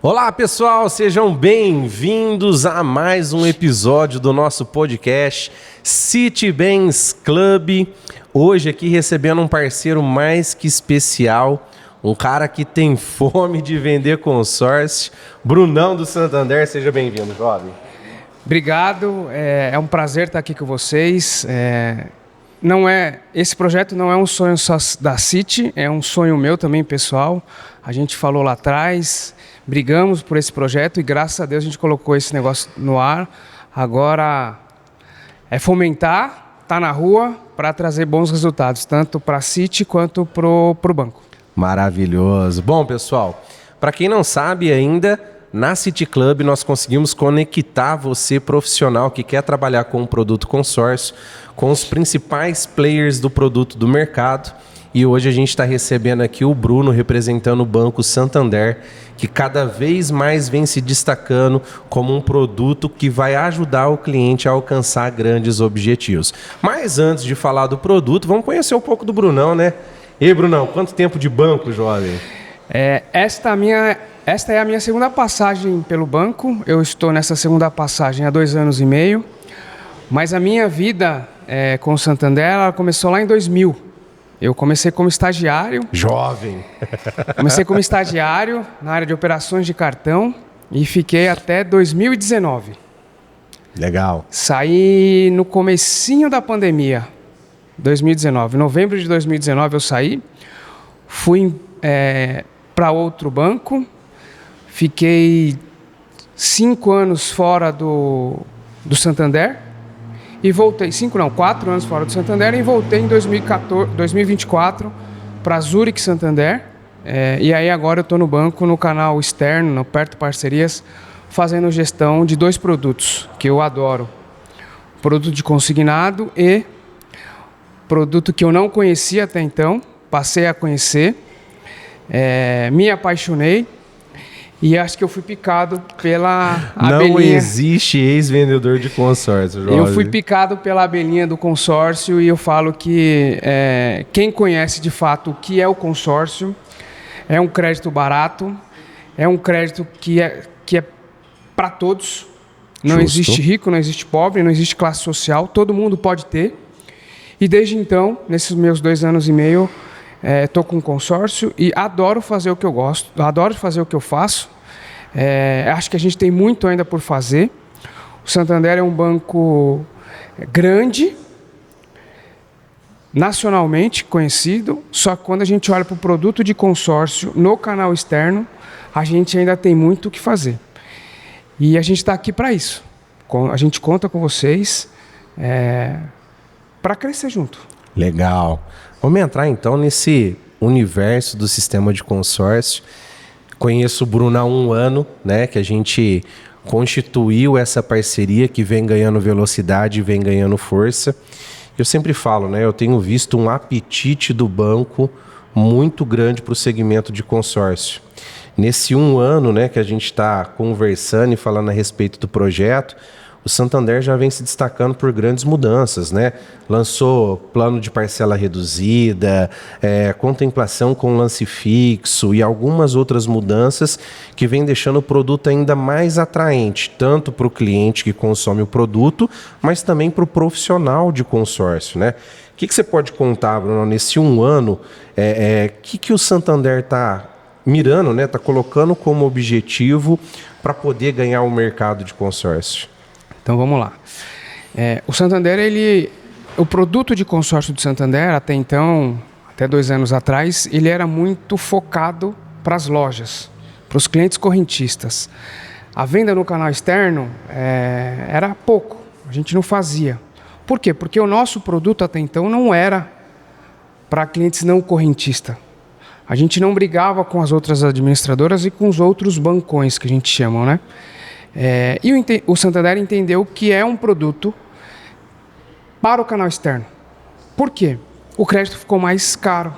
Olá pessoal, sejam bem-vindos a mais um episódio do nosso podcast Citibens Club. Hoje aqui recebendo um parceiro mais que especial, um cara que tem fome de vender consórcio, Brunão do Santander. Seja bem-vindo, jovem. Obrigado, é um prazer estar aqui com vocês. Esse projeto não é um sonho só da Citi, é um sonho meu também, pessoal. A gente falou lá atrás, brigamos por esse projeto e graças a Deus a gente colocou esse negócio no ar. Agora é fomentar, estar na rua para trazer bons resultados, tanto para a Citi quanto para o banco. Maravilhoso. Bom, pessoal, para quem não sabe ainda, na Citi Club nós conseguimos conectar você, profissional que quer trabalhar com um produto consórcio, com os principais players do produto do mercado. E hoje a gente está recebendo aqui o Bruno, representando o Banco Santander, que cada vez mais vem se destacando como um produto que vai ajudar o cliente a alcançar grandes objetivos. Mas antes de falar do produto, vamos conhecer um pouco do Brunão, né? E aí, Brunão, quanto tempo de banco, jovem? Esta é a minha segunda passagem pelo banco. Eu estou nessa segunda passagem há 2 anos e meio. Mas a minha vida com o Santander ela começou lá em 2000. Eu comecei como estagiário. Jovem! Comecei como estagiário na área de operações de cartão e fiquei até 2019. Legal. Saí no comecinho da pandemia, 2019. Novembro de 2019 eu saí. Fui para outro banco. Fiquei 5 anos fora do Santander e voltei, 4 anos fora do Santander e voltei em 2024 para Zurich Santander. E aí agora eu estou no banco, no canal externo, no Perto Parcerias, fazendo gestão de 2 produtos que eu adoro. Produto de consignado e produto que eu não conhecia até então, passei a conhecer, me apaixonei. E acho que eu fui picado pela abelhinha. Não existe ex-vendedor de consórcio, Jorge. Eu fui picado pela abelhinha do consórcio e eu falo que quem conhece de fato o que é o consórcio, é um crédito barato, é um crédito que é para todos. Não existe rico, não existe pobre, não existe classe social, todo mundo pode ter. E desde então, nesses meus 2 anos e meio, estou com um consórcio e adoro fazer o que eu gosto, adoro fazer o que eu faço. Acho que a gente tem muito ainda por fazer. O Santander é um banco grande, nacionalmente conhecido, só que quando a gente olha para o produto de consórcio no canal externo, a gente ainda tem muito o que fazer. E a gente está aqui para isso. A gente conta com vocês para crescer junto. Legal. Vamos entrar então nesse universo do sistema de consórcio. Conheço o Bruno há 1 ano, né, que a gente constituiu essa parceria que vem ganhando velocidade, vem ganhando força. Eu sempre falo, né, eu tenho visto um apetite do banco muito grande para o segmento de consórcio. Nesse 1 ano, né, que a gente está conversando e falando a respeito do projeto, o Santander já vem se destacando por grandes mudanças, né? Lançou plano de parcela reduzida, contemplação com lance fixo e algumas outras mudanças que vem deixando o produto ainda mais atraente, tanto para o cliente que consome o produto, mas também para o profissional de consórcio, né? O que você pode contar, Bruno, nesse 1 ano, que o Santander está mirando, né? Está colocando como objetivo para poder ganhar o mercado de consórcio? Então vamos lá. O Santander, o produto de consórcio do Santander, até então, até 2 anos atrás, ele era muito focado para as lojas, para os clientes correntistas. A venda no canal externo era pouco, a gente não fazia. Por quê? Porque o nosso produto até então não era para clientes não correntistas. A gente não brigava com as outras administradoras e com os outros bancões, que a gente chama, né? E o Santander entendeu que é um produto para o canal externo. Por quê? O crédito ficou mais caro.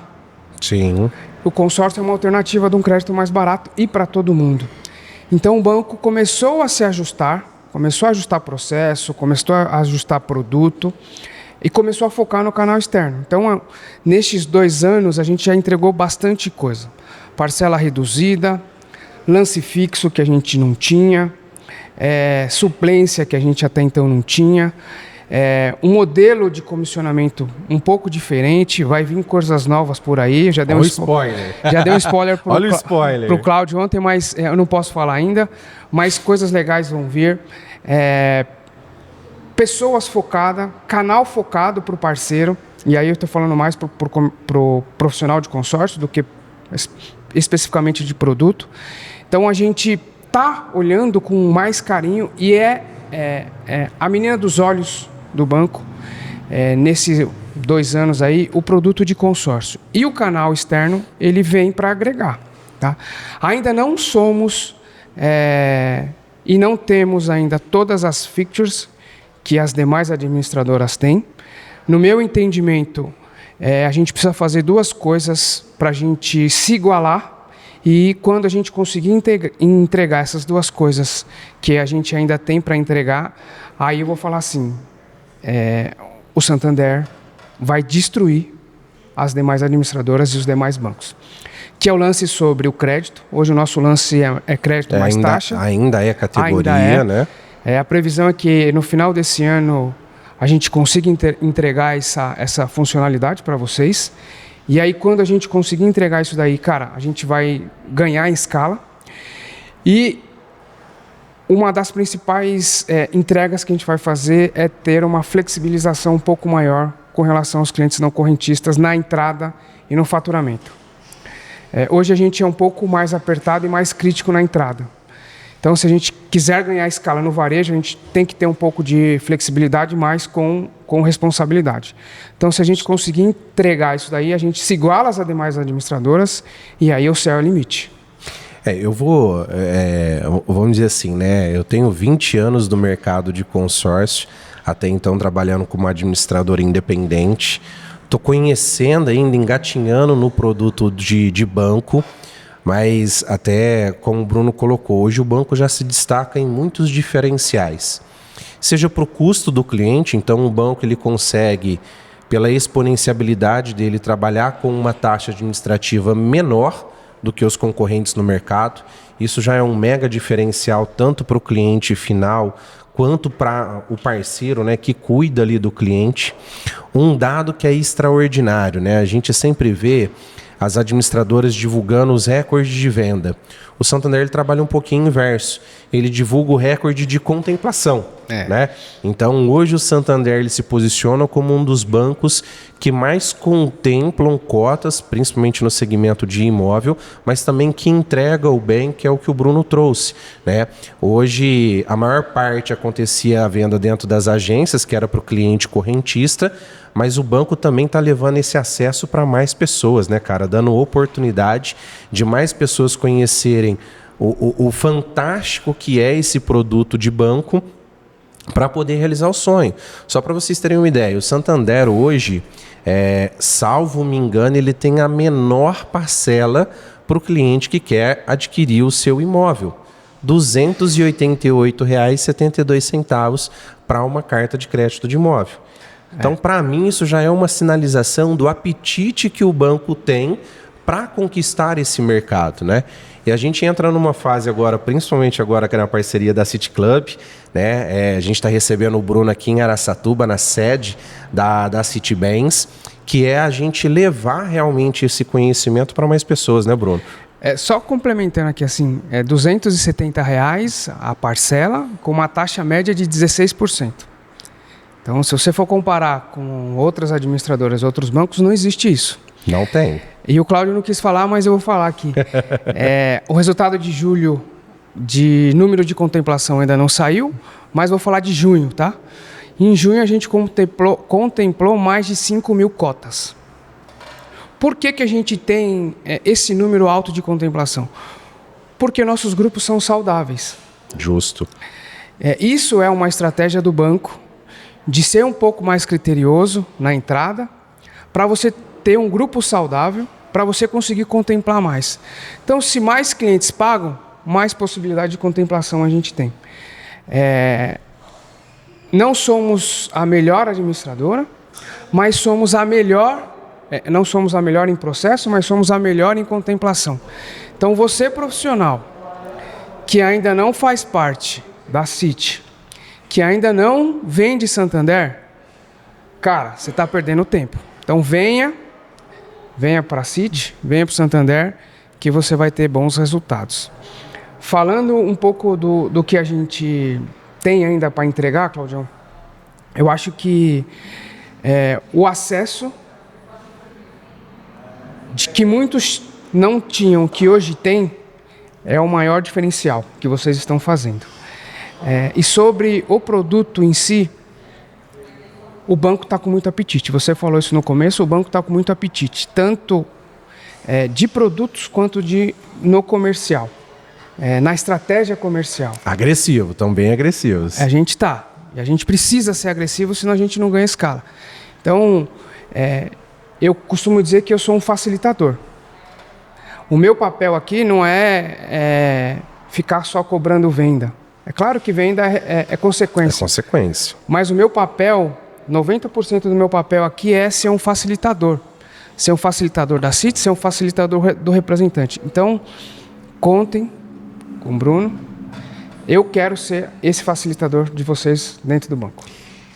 Sim. O consórcio é uma alternativa de um crédito mais barato e para todo mundo. Então o banco começou a se ajustar, começou a ajustar processo, começou a ajustar produto e começou a focar no canal externo. Então, nestes 2 anos, a gente já entregou bastante coisa. Parcela reduzida, lance fixo que a gente não tinha, suplência que a gente até então não tinha, um modelo de comissionamento um pouco diferente, vai vir coisas novas por aí. Já dei spoiler. Já dei um spoiler Olha o spoiler. Pro Cláudio ontem, mas eu não posso falar ainda, mas coisas legais vão vir. Pessoas focadas, canal focado para o parceiro, e aí eu estou falando mais para o profissional de consórcio do que especificamente de produto. Então a gente está olhando com mais carinho e a menina dos olhos do banco, nesses 2 anos aí, o produto de consórcio. E o canal externo, ele vem para agregar. Tá? Ainda não somos e não temos ainda todas as features que as demais administradoras têm. No meu entendimento, a gente precisa fazer 2 coisas para a gente se igualar, e quando a gente conseguir entregar essas 2 coisas que a gente ainda tem para entregar, aí eu vou falar assim, o Santander vai destruir as demais administradoras e os demais bancos. Que é o lance sobre o crédito. Hoje o nosso lance é crédito mais taxa. Ainda é categoria, né? A previsão é que no final desse ano a gente consiga entregar essa funcionalidade para vocês. E aí, quando a gente conseguir entregar isso daí, cara, a gente vai ganhar em escala. E uma das principais entregas que a gente vai fazer é ter uma flexibilização um pouco maior com relação aos clientes não correntistas na entrada e no faturamento. Hoje a gente é um pouco mais apertado e mais crítico na entrada. Então, se a gente quiser ganhar escala no varejo, a gente tem que ter um pouco de flexibilidade, mas com responsabilidade. Então, se a gente conseguir entregar isso daí, a gente se iguala às demais administradoras e aí o céu é o limite. Vamos dizer assim, né? Eu tenho 20 anos no mercado de consórcio, até então trabalhando como administrador independente. Estou conhecendo ainda, engatinhando no produto de banco. Mas até como o Bruno colocou, hoje o banco já se destaca em muitos diferenciais. Seja para o custo do cliente, então o banco ele consegue, pela exponenciabilidade dele, trabalhar com uma taxa administrativa menor do que os concorrentes no mercado. Isso já é um mega diferencial tanto para o cliente final quanto para o parceiro, né, que cuida ali do cliente. Um dado que é extraordinário, né? A gente sempre vê as administradoras divulgando os recordes de venda. O Santander ele trabalha um pouquinho inverso. Ele divulga o recorde de contemplação. Né? Então, hoje o Santander ele se posiciona como um dos bancos que mais contemplam cotas, principalmente no segmento de imóvel, mas também que entrega o bem, que é o que o Bruno trouxe. Né? Hoje, a maior parte acontecia a venda dentro das agências, que era para o cliente correntista, mas o banco também está levando esse acesso para mais pessoas, né, cara? Dando oportunidade de mais pessoas conhecerem o fantástico que é esse produto de banco para poder realizar o sonho. Só para vocês terem uma ideia, o Santander hoje, salvo me engano, ele tem a menor parcela para o cliente que quer adquirir o seu imóvel. R$ 288,72 para uma carta de crédito de imóvel. Então, para mim, isso já é uma sinalização do apetite que o banco tem para conquistar esse mercado, né? E a gente entra numa fase agora, principalmente agora que é na parceria da City Club, né? A gente está recebendo o Bruno aqui em Araçatuba, na sede da Citibens, que é a gente levar realmente esse conhecimento para mais pessoas, né, Bruno? Só complementando aqui, assim, R$ 270 a parcela, com uma taxa média de 16%. Então, se você for comparar com outras administradoras, outros bancos, não existe isso. Não tem. E o Cláudio não quis falar, mas eu vou falar aqui. O resultado de julho de número de contemplação ainda não saiu, mas vou falar de junho, tá? Em junho a gente contemplou mais de 5 mil cotas. Por que a gente tem esse número alto de contemplação? Porque nossos grupos são saudáveis. Justo. Isso é uma estratégia do banco de ser um pouco mais criterioso na entrada, para você ter um grupo saudável, para você conseguir contemplar mais. Então, se mais clientes pagam, mais possibilidade de contemplação a gente tem. Não somos a melhor administradora, mas somos a melhor, não somos a melhor em processo, mas somos a melhor em contemplação. Então, você profissional que ainda não faz parte da Citi, que ainda não vende Santander, cara, você está perdendo tempo. Então venha para a Citi, venha para o Santander, que você vai ter bons resultados. Falando um pouco do que a gente tem ainda para entregar, Claudião, eu acho que o acesso de que muitos não tinham, que hoje tem, é o maior diferencial que vocês estão fazendo. E sobre o produto em si, o banco está com muito apetite. Você falou isso no começo, o banco está com muito apetite, tanto de produtos quanto no comercial, na estratégia comercial. Agressivo, estão bem agressivos. A gente está. E a gente precisa ser agressivo, senão a gente não ganha escala. Então, eu costumo dizer que eu sou um facilitador. O meu papel aqui não é ficar só cobrando venda. É claro que venda é consequência. É consequência. Mas o meu papel, 90% do meu papel aqui é ser um facilitador. Ser um facilitador da Citi, ser um facilitador do representante. Então, contem com o Bruno. Eu quero ser esse facilitador de vocês dentro do banco.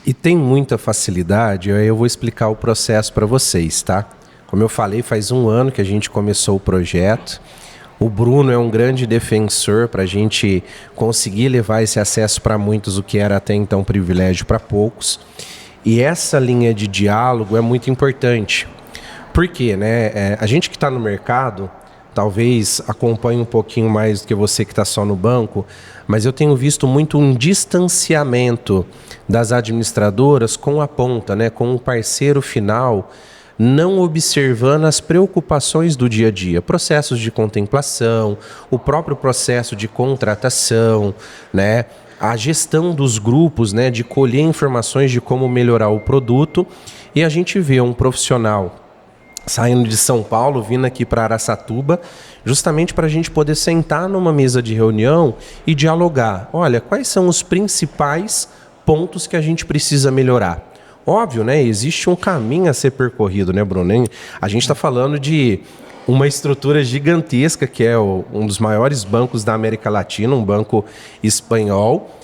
E tem muita facilidade, aí eu vou explicar o processo para vocês, tá? Como eu falei, faz 1 ano que a gente começou o projeto. O Bruno é um grande defensor para a gente conseguir levar esse acesso para muitos, o que era até então privilégio para poucos. E essa linha de diálogo é muito importante. Por quê, né? A gente que está no mercado, talvez acompanhe um pouquinho mais do que você que está só no banco, mas eu tenho visto muito um distanciamento das administradoras com a ponta, né? Com o parceiro final, não observando as preocupações do dia a dia, processos de contemplação, o próprio processo de contratação, né? A gestão dos grupos, né? De colher informações de como melhorar o produto, e a gente vê um profissional saindo de São Paulo, vindo aqui para Araçatuba, justamente para a gente poder sentar numa mesa de reunião e dialogar. Olha, quais são os principais pontos que a gente precisa melhorar? Óbvio, né? Existe um caminho a ser percorrido, né, Bruno? A gente está falando de uma estrutura gigantesca, que é um dos maiores bancos da América Latina, um banco espanhol.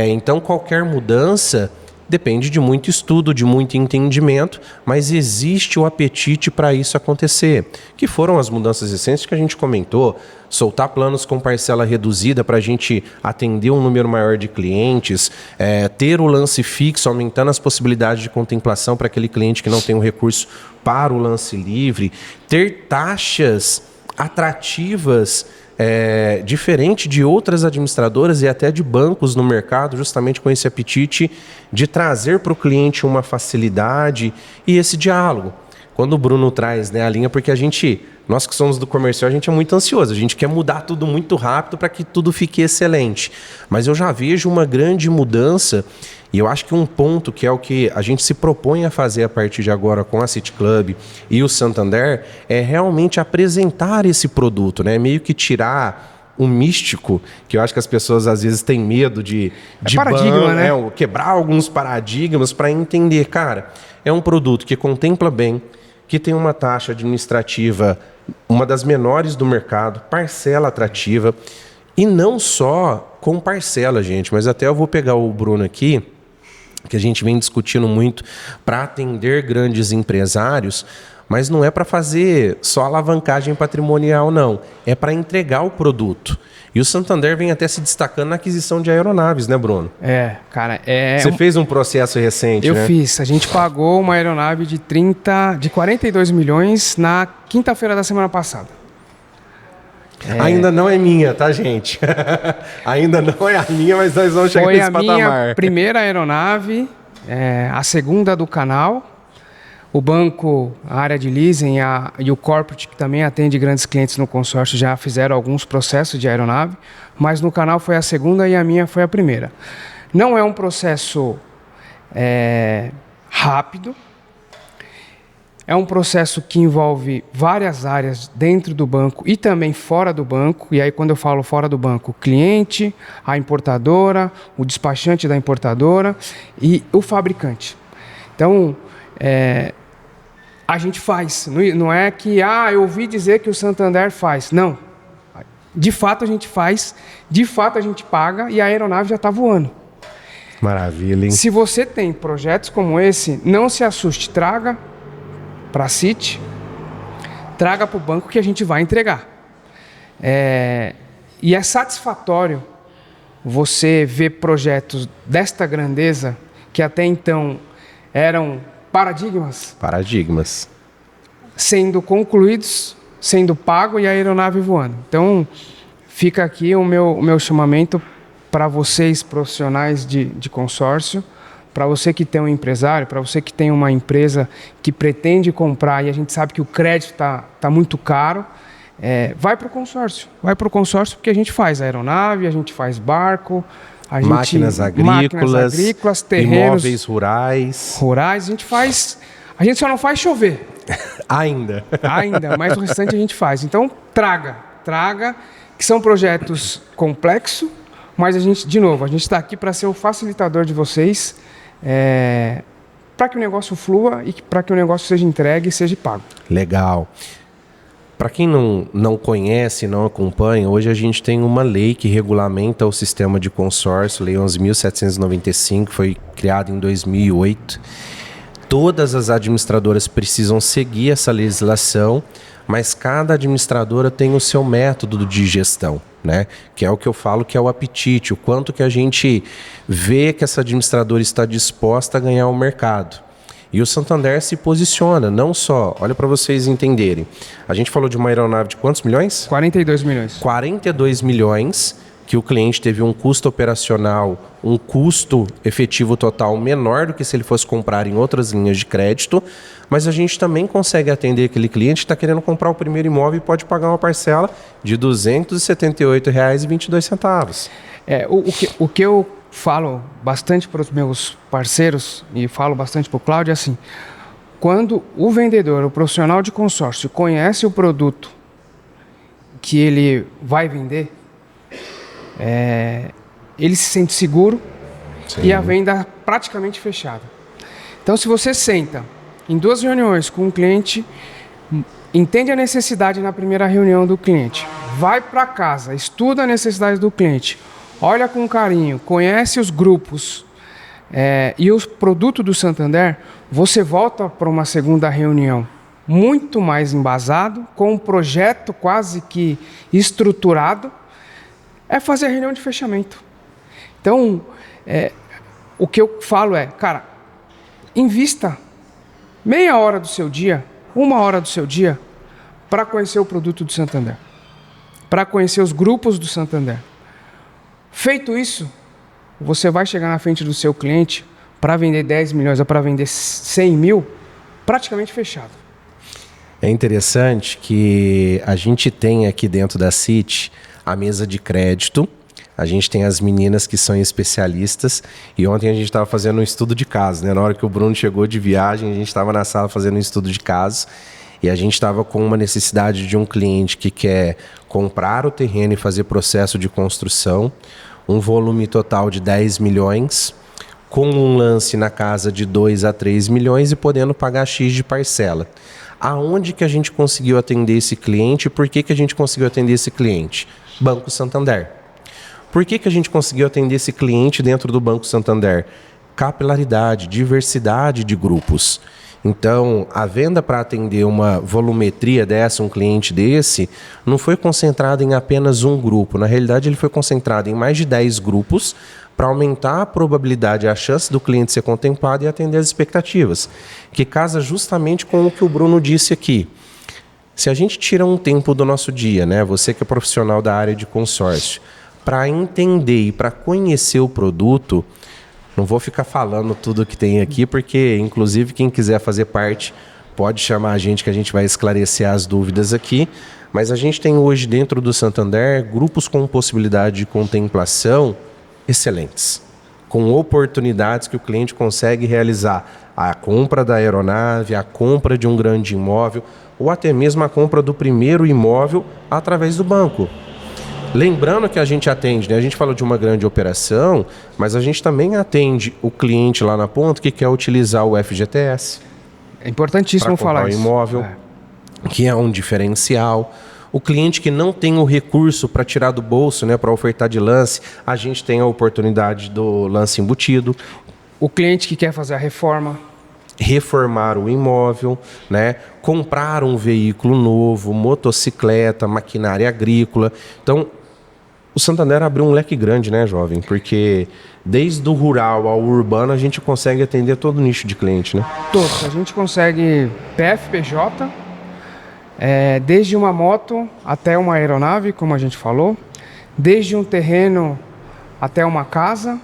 Então, qualquer mudança depende de muito estudo, de muito entendimento, mas existe o apetite para isso acontecer. Que foram as mudanças recentes que a gente comentou, soltar planos com parcela reduzida para a gente atender um número maior de clientes, ter o lance fixo, aumentando as possibilidades de contemplação para aquele cliente que não tem um recurso para o lance livre, ter taxas atrativas, diferente de outras administradoras e até de bancos no mercado, justamente com esse apetite de trazer para o cliente uma facilidade e esse diálogo. Quando o Bruno traz, né, a linha, porque nós que somos do comercial, a gente é muito ansioso, a gente quer mudar tudo muito rápido para que tudo fique excelente. Mas eu já vejo uma grande mudança, e eu acho que um ponto que é o que a gente se propõe a fazer a partir de agora com a Citi Club e o Santander, é realmente apresentar esse produto, né? Meio que tirar o místico, que eu acho que as pessoas às vezes têm medo de paradigma, né? Quebrar alguns paradigmas para entender, cara, é um produto que contempla bem, que tem uma taxa administrativa, uma das menores do mercado, parcela atrativa, e não só com parcela, gente, mas até eu vou pegar o Bruno aqui, que a gente vem discutindo muito para atender grandes empresários, mas não é para fazer só alavancagem patrimonial, não. É para entregar o produto. E o Santander vem até se destacando na aquisição de aeronaves, né, Bruno? Cara, Você fez um processo recente, né? Eu fiz. A gente pagou uma aeronave de 42 milhões na quinta-feira da semana passada. Ainda não é minha, tá, gente? Ainda não é a minha, mas nós vamos chegar nesse patamar. Foi a minha primeira aeronave, a segunda do canal. O banco, a área de leasing e o corporate, que também atende grandes clientes no consórcio, já fizeram alguns processos de aeronave, mas no canal foi a segunda e a minha foi a primeira. Não é um processo rápido, é um processo que envolve várias áreas dentro do banco e também fora do banco. E aí, quando eu falo fora do banco, o cliente, a importadora, o despachante da importadora e o fabricante. Então, a gente faz. Não é que, eu ouvi dizer que o Santander faz. Não. De fato a gente faz, de fato a gente paga e a aeronave já está voando. Maravilha, hein? Se você tem projetos como esse, não se assuste, traga para a City, traga para o banco que a gente vai entregar. E é satisfatório você ver projetos desta grandeza, que até então eram paradigmas, sendo concluídos, sendo pago e a aeronave voando. Então, fica aqui o meu chamamento para vocês, profissionais de consórcio, para você que tem um empresário, para você que tem uma empresa que pretende comprar e a gente sabe que o crédito tá muito caro, vai para o consórcio. Vai para o consórcio porque a gente faz aeronave, a gente faz barco, máquinas agrícolas, terrenos, imóveis rurais. A gente só não faz chover. Ainda, mas o restante a gente faz. Então, traga, que são projetos complexos, mas a gente está aqui para ser o facilitador de vocês, para que o negócio flua e para que o negócio seja entregue e seja pago. Legal. Para quem não conhece, não acompanha, hoje a gente tem uma lei que regulamenta o sistema de consórcio, Lei 11.795, foi criada em 2008. Todas as administradoras precisam seguir essa legislação, mas cada administradora tem o seu método de gestão, né? Que é o que eu falo que é o apetite, o quanto que a gente vê que essa administradora está disposta a ganhar o mercado. E o Santander se posiciona, não só, olha para vocês entenderem, a gente falou de uma aeronave de quantos milhões? 42 milhões. 42 milhões, que o cliente teve um custo operacional, um custo efetivo total menor do que se ele fosse comprar em outras linhas de crédito, mas a gente também consegue atender aquele cliente que está querendo comprar o primeiro imóvel e pode pagar uma parcela de R$ 278,22. O que eu falo bastante para os meus parceiros e falo bastante para o Cláudio é assim: quando o vendedor, o profissional de consórcio conhece o produto que ele vai vender, ele se sente seguro. Sim. E a venda praticamente fechada. Então, se você senta em 2 reuniões com um cliente, entende a necessidade na primeira reunião do cliente, vai para casa, estuda a necessidade do cliente, olha com carinho, conhece os grupos e os produtos do Santander, você volta para uma segunda reunião muito mais embasado, com um projeto quase que estruturado, fazer a reunião de fechamento. Então, o que eu falo cara, invista meia hora do seu dia, 1 hora do seu dia, para conhecer o produto do Santander, para conhecer os grupos do Santander. Feito isso, você vai chegar na frente do seu cliente para vender 10 milhões ou para vender 100 mil, praticamente fechado. É interessante que a gente tem aqui dentro da City a mesa de crédito, a gente tem as meninas que são especialistas e ontem a gente estava fazendo um estudo de caso, né? Na hora que o Bruno chegou de viagem, a gente estava na sala fazendo um estudo de caso e a gente estava com uma necessidade de um cliente que quer comprar o terreno e fazer processo de construção, um volume total de 10 milhões, com um lance na casa de 2 a 3 milhões e podendo pagar X de parcela. Aonde que a gente conseguiu atender esse cliente e por que a gente conseguiu atender esse cliente? Banco Santander. Por que a gente conseguiu atender esse cliente dentro do Banco Santander? Capilaridade, diversidade de grupos. Então, a venda para atender uma volumetria dessa, um cliente desse, não foi concentrada em apenas um grupo. Na realidade, ele foi concentrado em mais de 10 grupos para aumentar a probabilidade e a chance do cliente ser contemplado e atender as expectativas, que casa justamente com o que o Bruno disse aqui. Se a gente tira um tempo do nosso dia, né, você que é profissional da área de consórcio, para entender e para conhecer o produto, não vou ficar falando tudo que tem aqui, porque, inclusive, quem quiser fazer parte pode chamar a gente que a gente vai esclarecer as dúvidas aqui. Mas a gente tem hoje dentro do Santander grupos com possibilidade de contemplação excelentes, com oportunidades que o cliente consegue realizar a compra da aeronave, a compra de um grande imóvel ou até mesmo a compra do primeiro imóvel através do banco. Lembrando que a gente atende, né? A gente fala de uma grande operação, mas a gente também atende o cliente lá na ponta que quer utilizar o FGTS. É importantíssimo falar isso. Para comprar um imóvel, que é um diferencial. O cliente que não tem o recurso para tirar do bolso, né, para ofertar de lance, a gente tem a oportunidade do lance embutido. O cliente que quer fazer a reforma. Reformar o imóvel, né? Comprar um veículo novo, motocicleta, maquinária agrícola. Então, o Santander abriu um leque grande, né, jovem? Porque desde o rural ao urbano a gente consegue atender todo o nicho de cliente, né? Todos. A gente consegue PFPJ, desde uma moto até uma aeronave, como a gente falou, desde um terreno até uma casa,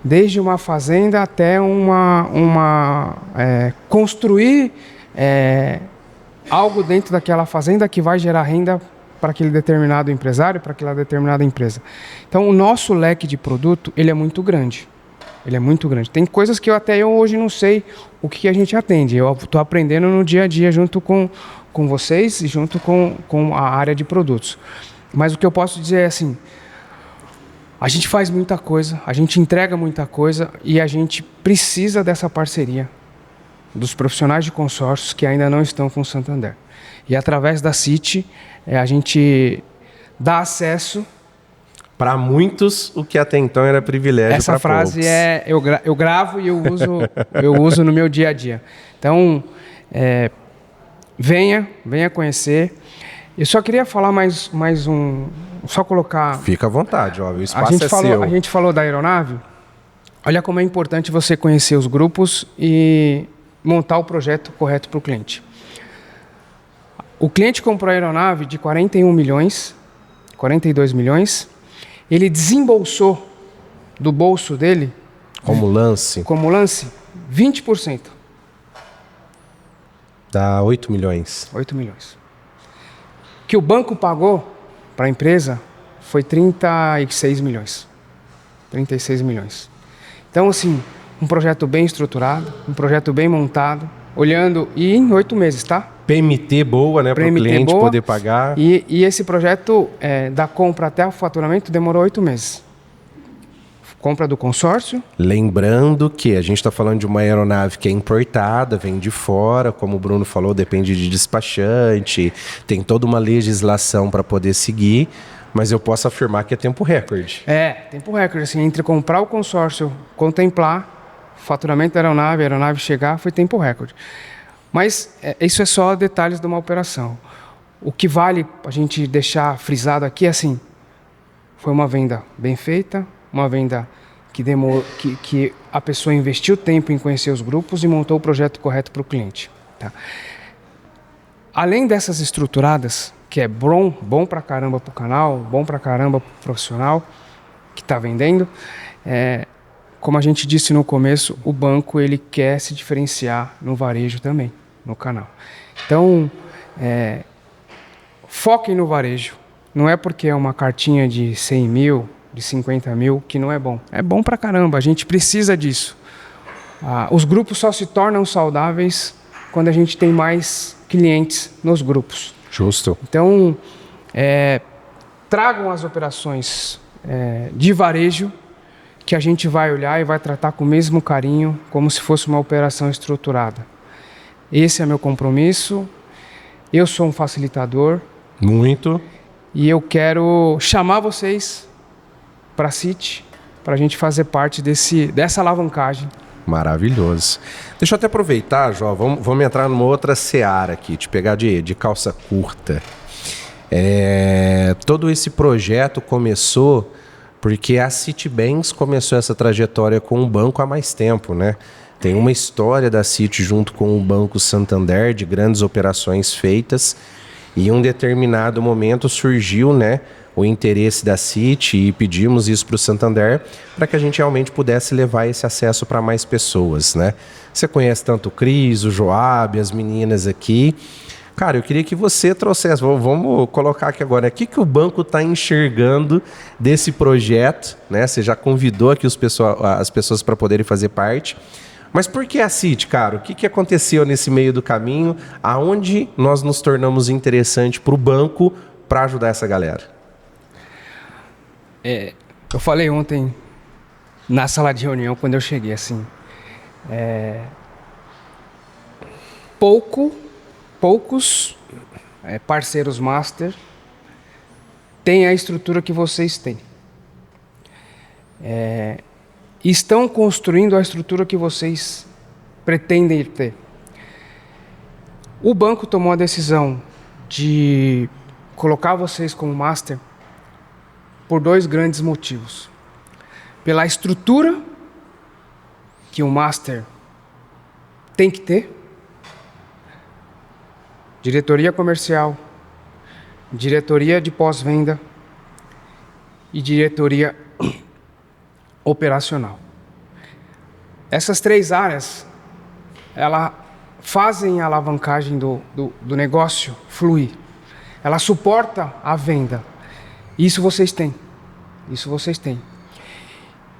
desde uma fazenda até construir algo dentro daquela fazenda que vai gerar renda para aquele determinado empresário, para aquela determinada empresa. Então, o nosso leque de produto, ele é muito grande. Ele é muito grande. Tem coisas que eu hoje não sei o que a gente atende. Eu estou aprendendo no dia a dia junto com vocês e junto com a área de produtos. Mas o que eu posso dizer é assim, a gente faz muita coisa, a gente entrega muita coisa e a gente precisa dessa parceria dos profissionais de consórcios que ainda não estão com o Santander. E através da Citi, a gente dá acesso. Para muitos, o que até então era privilégio para poucos. Essa frase eu gravo e eu uso no meu dia a dia. Então, venha conhecer. Eu só queria falar mais só colocar... Fica à vontade, ó, o espaço é seu. A gente falou da aeronave. Olha como é importante você conhecer os grupos e montar o projeto correto para o cliente. O cliente comprou a aeronave de 41 milhões, 42 milhões. Ele desembolsou do bolso dele... Como lance? 20%. Dá 8 milhões. 8 milhões. Que o banco pagou para a empresa foi 36 milhões. 36 milhões. Então, assim, um projeto bem estruturado, um projeto bem montado, olhando, e em 8 meses, tá? PMT boa, né, para o cliente boa, poder pagar. E esse projeto, da compra até o faturamento, demorou 8 meses. Compra do consórcio. Lembrando que a gente está falando de uma aeronave que é importada, vem de fora, como o Bruno falou, depende de despachante, tem toda uma legislação para poder seguir, mas eu posso afirmar que é tempo recorde. Tempo recorde, assim, entre comprar o consórcio, contemplar o faturamento da aeronave, a aeronave chegar, foi tempo recorde. Mas isso é só detalhes de uma operação. O que vale a gente deixar frisado aqui é assim, foi uma venda bem feita, uma venda que a pessoa investiu tempo em conhecer os grupos e montou o projeto correto para o cliente. Tá? Além dessas estruturadas, que é bom pra caramba para o canal, bom pra caramba para o profissional que está vendendo, como a gente disse no começo, o banco ele quer se diferenciar no varejo também, no canal. Então, foquem no varejo. Não é porque é uma cartinha de 100 mil, de 50 mil, que não é bom. É bom pra caramba, a gente precisa disso. Os grupos só se tornam saudáveis quando a gente tem mais clientes nos grupos. Justo. Então, tragam as operações de varejo, que a gente vai olhar e vai tratar com o mesmo carinho, como se fosse uma operação estruturada. Esse é meu compromisso. Eu sou um facilitador. Muito. E eu quero chamar vocês para a Citi, para a gente fazer parte dessa alavancagem. Maravilhoso. Deixa eu até aproveitar, Jó, vamos entrar numa outra seara aqui, te pegar de calça curta. Todo esse projeto começou porque a Citibanks começou essa trajetória com o banco há mais tempo, né? Tem uma história da Citi junto com o Banco Santander, de grandes operações feitas, e em um determinado momento surgiu, né, o interesse da Citi e pedimos isso para o Santander para que a gente realmente pudesse levar esse acesso para mais pessoas, né? Você conhece tanto o Cris, o Joab, as meninas aqui. Cara, eu queria que você trouxesse, vamos colocar aqui agora, o que o banco está enxergando desse projeto, né? Você já convidou aqui as pessoas para poderem fazer parte. Mas por que a Citi, cara? O que aconteceu nesse meio do caminho? Aonde nós nos tornamos interessante para o banco para ajudar essa galera? Eu falei ontem na sala de reunião, quando eu cheguei, assim, poucos parceiros master têm a estrutura que vocês têm. Estão construindo a estrutura que vocês pretendem ter. O banco tomou a decisão de colocar vocês como master por 2 grandes motivos. Pela estrutura que o master tem que ter, diretoria comercial, diretoria de pós-venda e diretoria operacional. Essas 3 áreas, elas fazem a alavancagem do negócio fluir. Ela suporta a venda. Isso vocês têm. Isso vocês têm.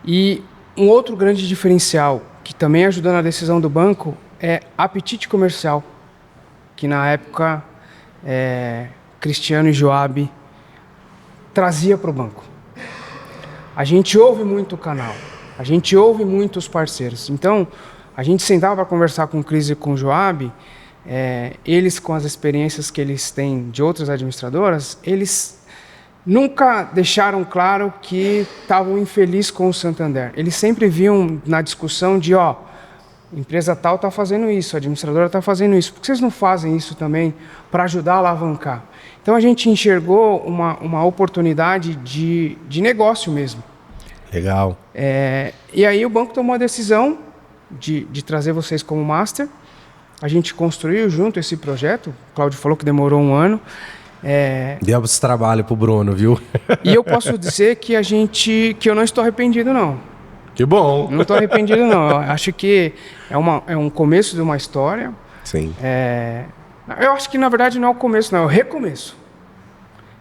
E um outro grande diferencial, que também ajudou na decisão do banco, é apetite comercial, que na época Cristiano e Joab trazia para o banco. A gente ouve muito o canal, a gente ouve muito os parceiros. Então, a gente sentava para conversar com o Cris e com o Joab, eles com as experiências que eles têm de outras administradoras, eles nunca deixaram claro que estavam infelizes com o Santander. Eles sempre viam na discussão de, empresa tal está fazendo isso, a administradora está fazendo isso. Por que vocês não fazem isso também para ajudar a alavancar? Então a gente enxergou uma oportunidade de negócio mesmo. Legal. E aí o banco tomou a decisão de trazer vocês como master. A gente construiu junto esse projeto. O Cláudio falou que demorou 1 ano. Deu esse trabalho pro Bruno, viu? E eu posso dizer que eu não estou arrependido, não. Que bom. Não estou arrependido, não. Eu acho que é um começo de uma história. Sim. Eu acho que, na verdade, não é o começo, não. É o recomeço.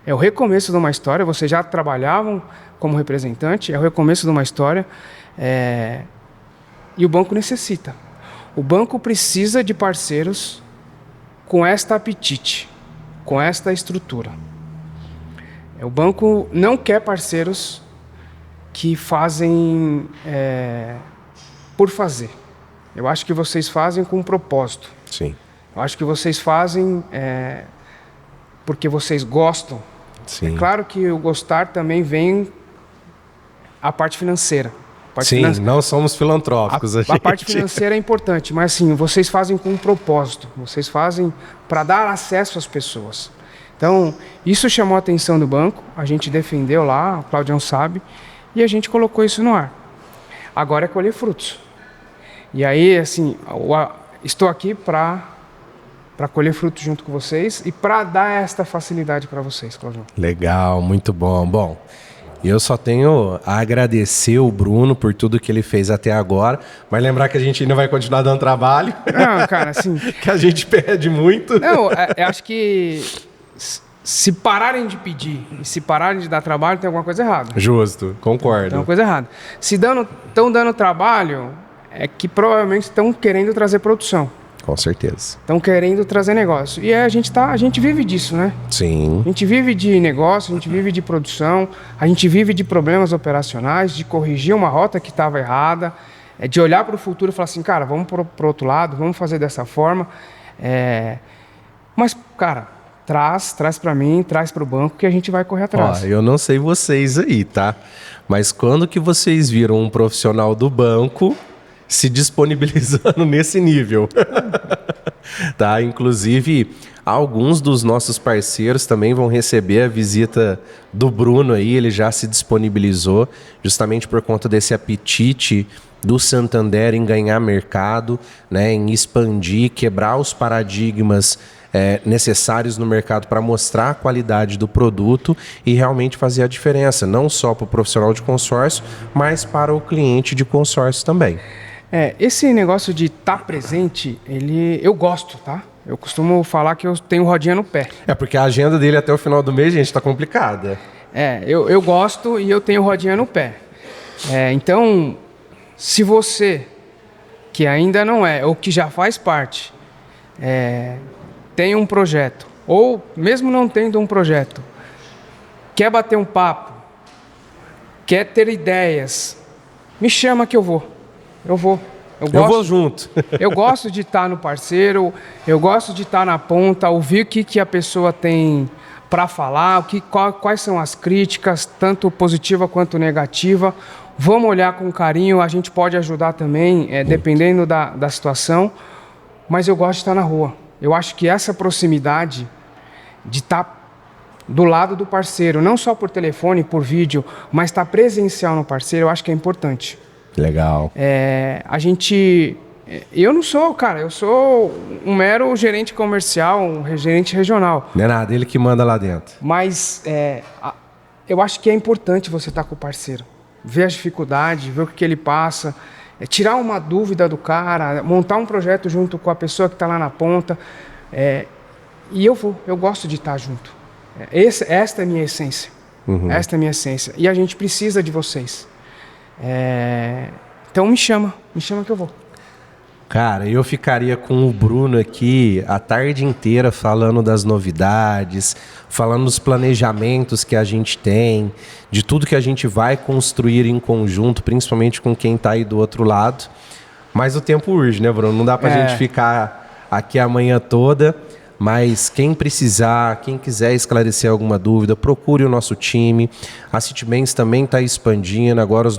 É o recomeço de uma história. Vocês já trabalhavam como representante. É o recomeço de uma história. E o banco necessita. O banco precisa de parceiros com esta apetite, com esta estrutura. O banco não quer parceiros que fazem por fazer. Eu acho que vocês fazem com um propósito. Sim. Eu acho que vocês fazem porque vocês gostam. Sim. É claro que o gostar também vem a parte financeira. Não somos filantrópicos. A parte financeira é importante, mas assim, vocês fazem com um propósito. Vocês fazem para dar acesso às pessoas. Então, isso chamou a atenção do banco. A gente defendeu lá, o Claudião sabe, e a gente colocou isso no ar. Agora é colher frutos. E aí, assim, estou aqui para colher frutos junto com vocês e para dar esta facilidade para vocês, Claudião. Legal, muito bom. Bom, eu só tenho a agradecer o Bruno por tudo que ele fez até agora, mas lembrar que a gente ainda vai continuar dando trabalho. Não, cara, assim... que a gente pede muito. Não, eu acho que se pararem de pedir e se pararem de dar trabalho, tem alguma coisa errada. Justo, concordo. Tem alguma coisa errada. Se estão dando trabalho, é que provavelmente estão querendo trazer produção. Com certeza. Estão querendo trazer negócio. E a gente vive disso, né? Sim. A gente vive de negócio, a gente vive de produção, a gente vive de problemas operacionais, de corrigir uma rota que estava errada, de olhar para o futuro e falar assim, cara, vamos para o outro lado, vamos fazer dessa forma. Mas, cara, traz para mim, traz para o banco que a gente vai correr atrás. Ó, eu não sei vocês aí, tá? Mas quando que vocês viram um profissional do banco se disponibilizando nesse nível? Tá? Inclusive, alguns dos nossos parceiros também vão receber a visita do Bruno aí, ele já se disponibilizou, justamente por conta desse apetite do Santander em ganhar mercado, né, em expandir, quebrar os paradigmas necessários no mercado para mostrar a qualidade do produto e realmente fazer a diferença, não só para o profissional de consórcio, mas para o cliente de consórcio também. Esse negócio de estar presente, eu gosto, tá? Eu costumo falar que eu tenho rodinha no pé. Porque a agenda dele até o final do mês, gente, está complicada. Eu gosto e eu tenho rodinha no pé. Então, se você, que ainda não é, ou que já faz parte, tem um projeto, ou mesmo não tendo um projeto, quer bater um papo, quer ter ideias, me chama que eu vou. Eu vou junto. Eu gosto de estar no parceiro, eu gosto de estar na ponta, ouvir o que a pessoa tem para falar, quais são as críticas, tanto positiva quanto negativa. Vamos olhar com carinho, a gente pode ajudar também, dependendo da situação, mas eu gosto de estar na rua. Eu acho que essa proximidade de estar do lado do parceiro, não só por telefone, por vídeo, mas estar presencial no parceiro, eu acho que é importante. Legal. Eu não sou, cara, eu sou um mero gerente comercial, um gerente regional. Não é nada, ele que manda lá dentro. Mas eu acho que é importante você estar com o parceiro. Ver as dificuldades, ver o que ele passa, tirar uma dúvida do cara, montar um projeto junto com a pessoa que está lá na ponta. E eu gosto de estar junto. Esta é a minha essência. Esta é a minha essência. E a gente precisa de vocês. Então me chama que eu vou. Cara, eu ficaria com o Bruno aqui a tarde inteira falando das novidades, falando dos planejamentos que a gente tem, de tudo que a gente vai construir em conjunto, principalmente com quem está aí do outro lado. Mas o tempo urge, né, Bruno? Não dá pra gente ficar aqui a manhã toda. Mas quem precisar, quem quiser esclarecer alguma dúvida, procure o nosso time. A Citibanks também está expandindo. Agora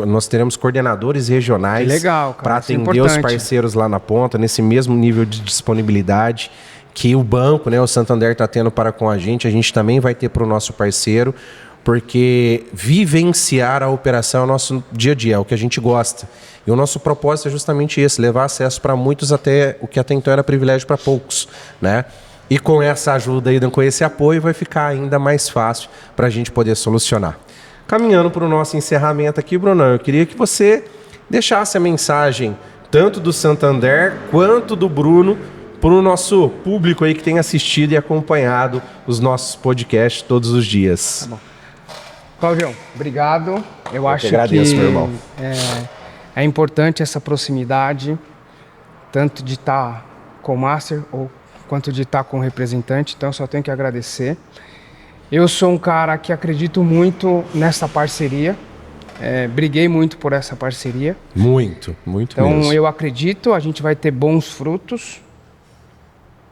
nós teremos coordenadores regionais para atender os parceiros lá na ponta, nesse mesmo nível de disponibilidade que o banco, né, o Santander está tendo para com a gente também vai ter para o nosso parceiro, porque vivenciar a operação é o nosso dia a dia, é o que a gente gosta. E o nosso propósito é justamente esse, levar acesso para muitos até o que até então era privilégio para poucos, né? E com essa ajuda e com esse apoio vai ficar ainda mais fácil para a gente poder solucionar. Caminhando para o nosso encerramento aqui, Brunão, eu queria que você deixasse a mensagem tanto do Santander quanto do Bruno para o nosso público aí que tem assistido e acompanhado os nossos podcasts todos os dias. Tá bom. Cláudio, obrigado. Eu acho que agradeço, meu irmão. É importante essa proximidade, tanto de estar com o Master quanto de estar com o representante, então eu só tenho que agradecer. Eu sou um cara que acredito muito nessa parceria, briguei muito por essa parceria. Muito então, mesmo. Então eu acredito, a gente vai ter bons frutos.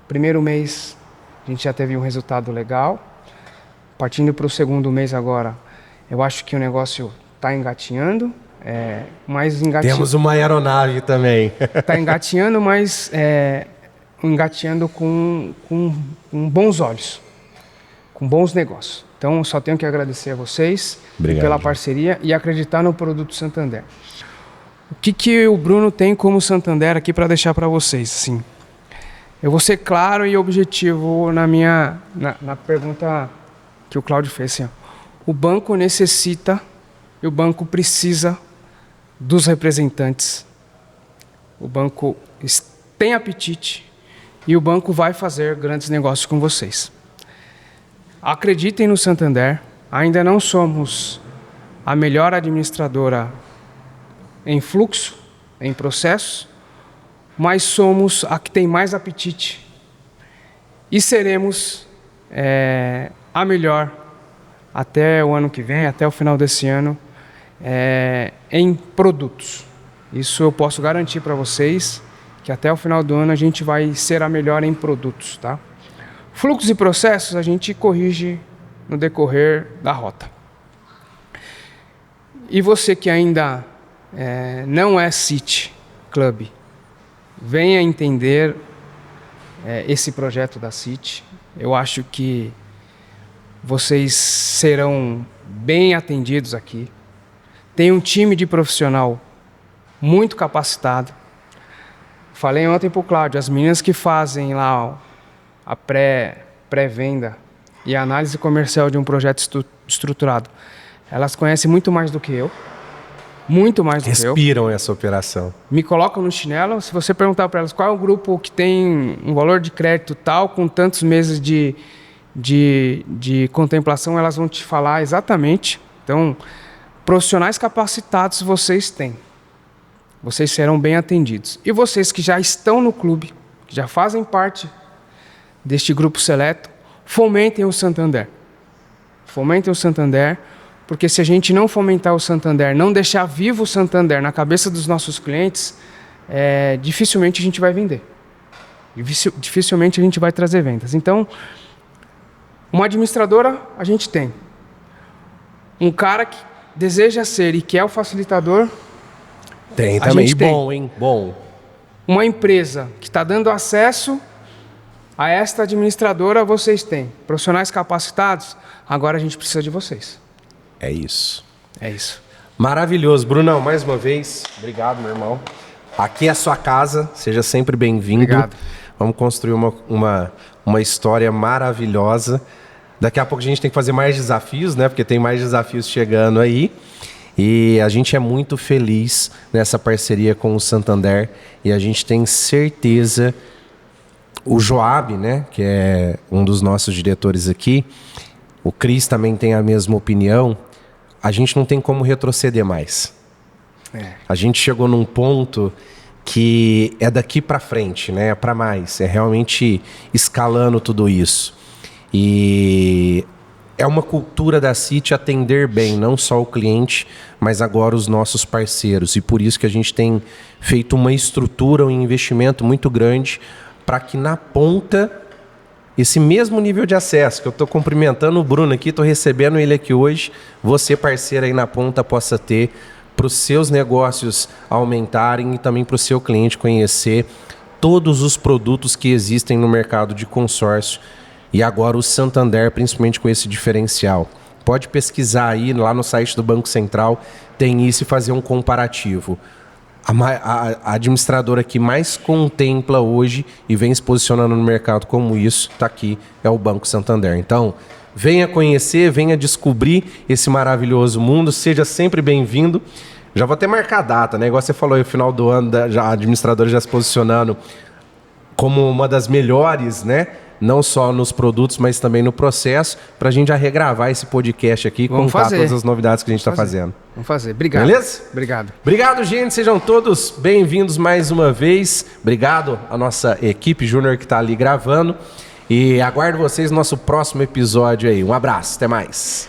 Primeiro mês a gente já teve um resultado legal. Partindo para o segundo mês agora, eu acho que o negócio está engatinhando. Temos uma aeronave também. Está engatinhando, mas engatinhando com bons olhos, com bons negócios. Então, só tenho que agradecer a vocês pela parceria e acreditar no produto Santander. O que o Bruno tem como Santander aqui para deixar para vocês? Assim, eu vou ser claro e objetivo na pergunta que o Cláudio fez. Assim, o banco necessita e o banco precisa dos representantes. O banco tem apetite e o banco vai fazer grandes negócios com vocês. Acreditem no Santander. Ainda não somos a melhor administradora em fluxo, em processo, mas somos a que tem mais apetite e seremos a melhor até o ano que vem, até o final desse ano, em produtos. Isso eu posso garantir para vocês, que até o final do ano a gente vai ser a melhor em produtos, tá? Fluxos e processos a gente corrige no decorrer da rota. E você que ainda não é City Club, venha entender esse projeto da City. Eu acho que vocês serão bem atendidos aqui. Tem um time de profissional muito capacitado. Falei ontem para o Cláudio, as meninas que fazem lá a pré-venda e a análise comercial de um projeto estruturado, elas conhecem muito mais do que eu. Muito mais do que eu. Respiram essa operação. Me colocam no chinelo. Se você perguntar para elas qual é o grupo que tem um valor de crédito tal, com tantos meses de contemplação, elas vão te falar exatamente. Então, profissionais capacitados vocês têm. Vocês serão bem atendidos. E vocês que já estão no clube, que já fazem parte deste grupo seleto, fomentem o Santander. Fomentem o Santander, porque se a gente não fomentar o Santander, não deixar vivo o Santander na cabeça dos nossos clientes, dificilmente a gente vai vender. Dificilmente a gente vai trazer vendas. Então, Uma administradora, a gente tem. Um cara que deseja ser e quer o facilitador, Tem a também. gente E tem. bom, hein? Bom. Uma empresa que está dando acesso a esta administradora, vocês têm. Profissionais capacitados, agora a gente precisa de vocês. É isso. É isso. Maravilhoso. Brunão, mais uma vez, obrigado, meu irmão. Aqui é a sua casa, seja sempre bem-vindo. Obrigado. Vamos construir uma história maravilhosa. Daqui a pouco a gente tem que fazer mais desafios, né? Porque tem mais desafios chegando aí. E a gente é muito feliz nessa parceria com o Santander. E a gente tem certeza, o Joab, né? Que é um dos nossos diretores aqui, o Cris também tem a mesma opinião. A gente não tem como retroceder mais. A gente chegou num ponto que é daqui para frente, né? É para mais. É realmente escalando tudo isso. E é uma cultura da Citi atender bem, não só o cliente, mas agora os nossos parceiros. E por isso que a gente tem feito uma estrutura, um investimento muito grande para que na ponta, esse mesmo nível de acesso, que eu estou cumprimentando o Bruno aqui, estou recebendo ele aqui hoje, você parceiro aí na ponta possa ter, para os seus negócios aumentarem e também para o seu cliente conhecer todos os produtos que existem no mercado de consórcio. E agora o Santander, principalmente com esse diferencial. Pode pesquisar aí, lá no site do Banco Central, tem isso e fazer um comparativo. A administradora que mais contempla hoje e vem se posicionando no mercado como isso, está aqui, é o Banco Santander. Então, venha conhecer, venha descobrir esse maravilhoso mundo, seja sempre bem-vindo. Já vou até marcar a data, né? Igual você falou, no final do ano, a administradora já se posicionando como uma das melhores, né? Não só nos produtos, mas também no processo, para a gente já regravar esse podcast aqui e contar todas as novidades que a gente está fazendo. Vamos fazer. Obrigado. Beleza? Obrigado. Obrigado, gente. Sejam todos bem-vindos mais uma vez. Obrigado à nossa equipe júnior que está ali gravando. E aguardo vocês no nosso próximo episódio aí. Um abraço. Até mais.